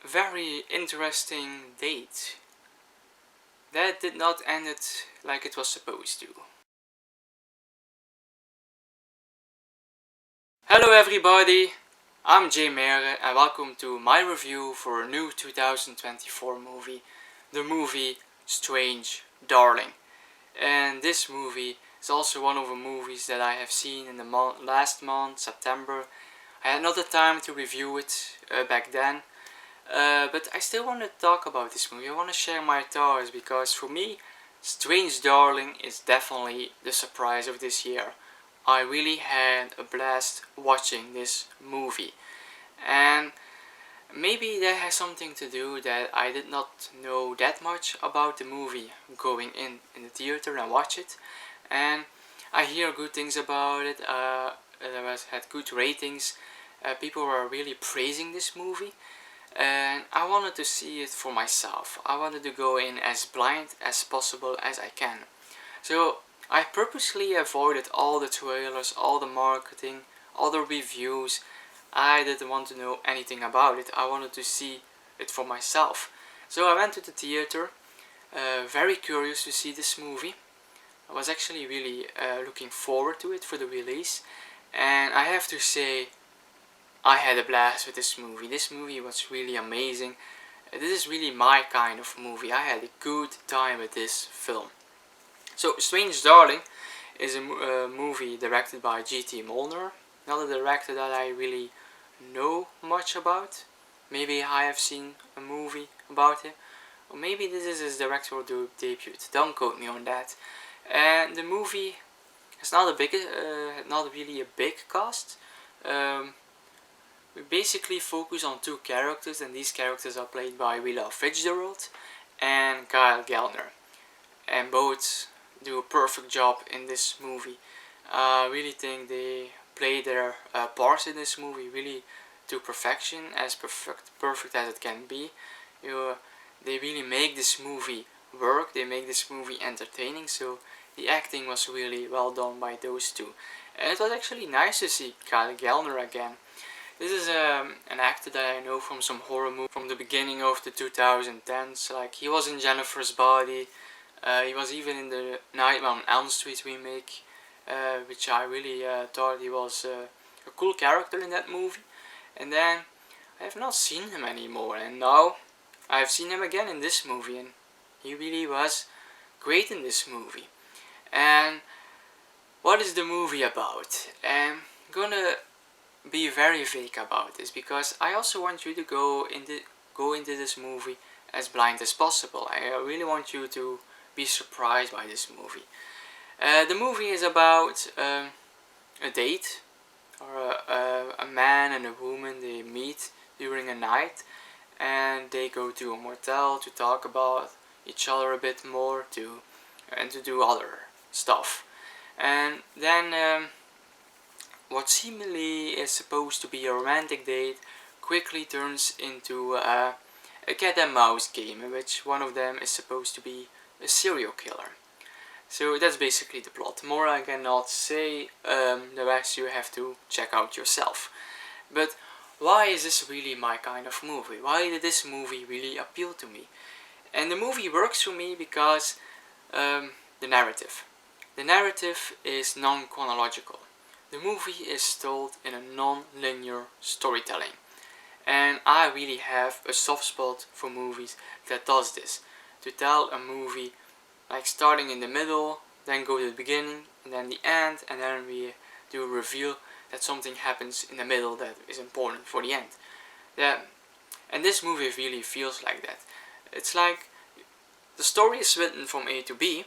very interesting date that did not end it like it was supposed to. Hello everybody, I'm Jay Mere and welcome to my review for a new 2024 movie, the movie Strange Darling. And this movie is also one of the movies that I have seen in the last month, September. I had not the time to review it back then, but I still want to talk about this movie. I want to share my thoughts because for me, Strange Darling is definitely the surprise of this year. I really had a blast watching this movie, and maybe that has something to do that I did not know that much about the movie going in the theater and watch it, and I hear good things about it. Had good ratings. People were really praising this movie, and I wanted to see it for myself. I wanted to go in as blind as possible as I can. So I purposely avoided all the trailers, all the marketing, all the reviews. I didn't want to know anything about it. I wanted to see it for myself. So I went to the theater, very curious to see this movie. I was actually really looking forward to it for the release, and I have to say I had a blast with this movie. This movie was really amazing. This is really my kind of movie. I had a good time with this film. So, Strange Darling is a movie directed by G.T. Molnar, not a director that I really know much about. Maybe I have seen a movie about him, or maybe this is his directorial debut. Don't quote me on that. And the movie is not really a big cast. We basically focus on two characters, and these characters are played by Willa Fitzgerald and Kyle Gallner, and both do a perfect job in this movie. I really think they play their parts in this movie really to perfection, as perfect as it can be. They really make this movie work. They make this movie entertaining. So the acting was really well done by those two, and it was actually nice to see Kyle Gallner again. This is an actor that I know from some horror movies from the beginning of the 2010s. Like, he was in Jennifer's Body. He was even in the Nightmare on Elm Street remake, which I really thought he was a cool character in that movie. And then I have not seen him anymore, and now I have seen him again in this movie, and he really was great in this movie. And what is the movie about? I'm gonna be very vague about this because I also want you to go into this movie as blind as possible. I really want you to be surprised by this movie. The movie is about a date, or a man and a woman. They meet during a night, and they go to a motel to talk about each other a bit more, and to do other stuff. And then what seemingly is supposed to be a romantic date quickly turns into a cat and mouse game in which one of them is supposed to be a serial killer. So that's basically the plot. More I cannot say, the rest you have to check out yourself. But why is this really my kind of movie? Why did this movie really appeal to me? And the movie works for me because the narrative. The narrative is non-chronological. The movie is told in a non-linear storytelling, and I really have a soft spot for movies that does this. To tell a movie like starting in the middle, then go to the beginning, and then the end, and then we do a reveal that something happens in the middle that is important for the end. And this movie really feels like that. It's like the story is written from A to B,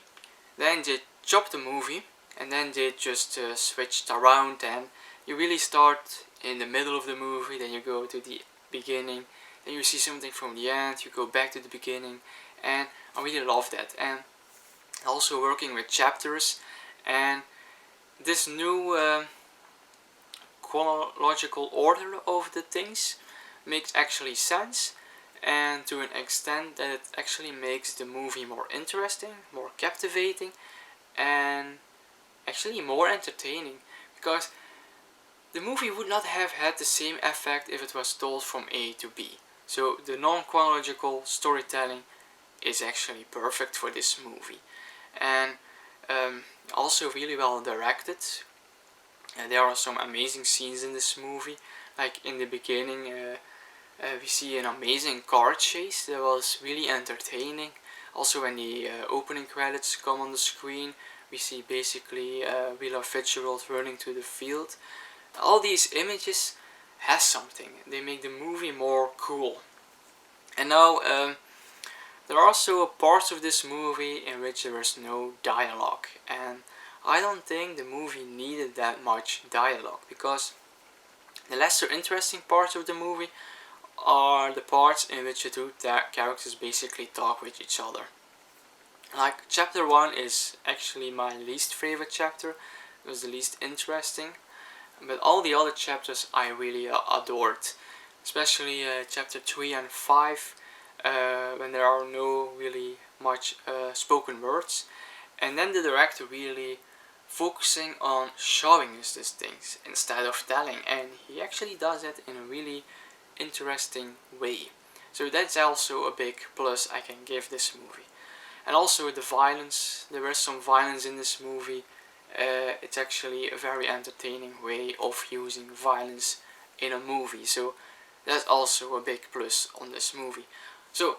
then they chop the movie, and then they just switched around, and you really start in the middle of the movie, then you go to the beginning, then you see something from the end, you go back to the beginning, and I really love that. And also working with chapters, and this new chronological order of the things makes actually sense, and to an extent that it actually makes the movie more interesting, more captivating, and actually more entertaining, because the movie would not have had the same effect if it was told from A to B. So the non-chronological storytelling is actually perfect for this movie, and also really well directed. There are some amazing scenes in this movie, like in the beginning we see an amazing car chase that was really entertaining. Also when the opening credits come on the screen, we see basically Willa Fitzgerald running to the field. All these images has something, they make the movie more cool. And now there are also parts of this movie in which there is no dialogue, and I don't think the movie needed that much dialogue, because the lesser interesting parts of the movie are the parts in which the two characters basically talk with each other. Like chapter 1 is actually my least favorite chapter, it was the least interesting, but all the other chapters I really adored, especially chapter 3 and 5, when there are no really much spoken words, and then the director really focusing on showing us these things instead of telling, and he actually does it in a really interesting way. So that's also a big plus I can give this movie. And also the violence, there is some violence in this movie. It's actually a very entertaining way of using violence in a movie, so that's also a big plus on this movie. So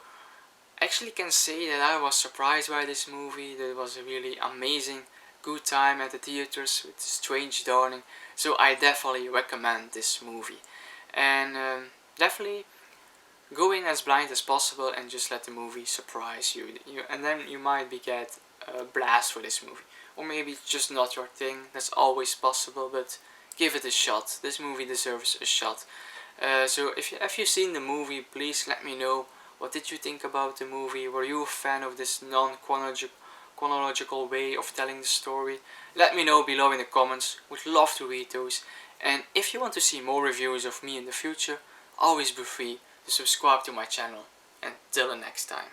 actually can say that I was surprised by this movie, that it was a really amazing good time at the theaters with Strange Darling, so I definitely recommend this movie. And definitely go in as blind as possible and just let the movie surprise you, and then you might get a blast for this movie. Or maybe it's just not your thing, that's always possible, but give it a shot. This movie deserves a shot. So if you've seen the movie, please let me know. What did you think about the movie? Were you a fan of this non-chronological way of telling the story? Let me know below in the comments, would love to read those. And if you want to see more reviews of me in the future, always be free to subscribe to my channel. Until the next time.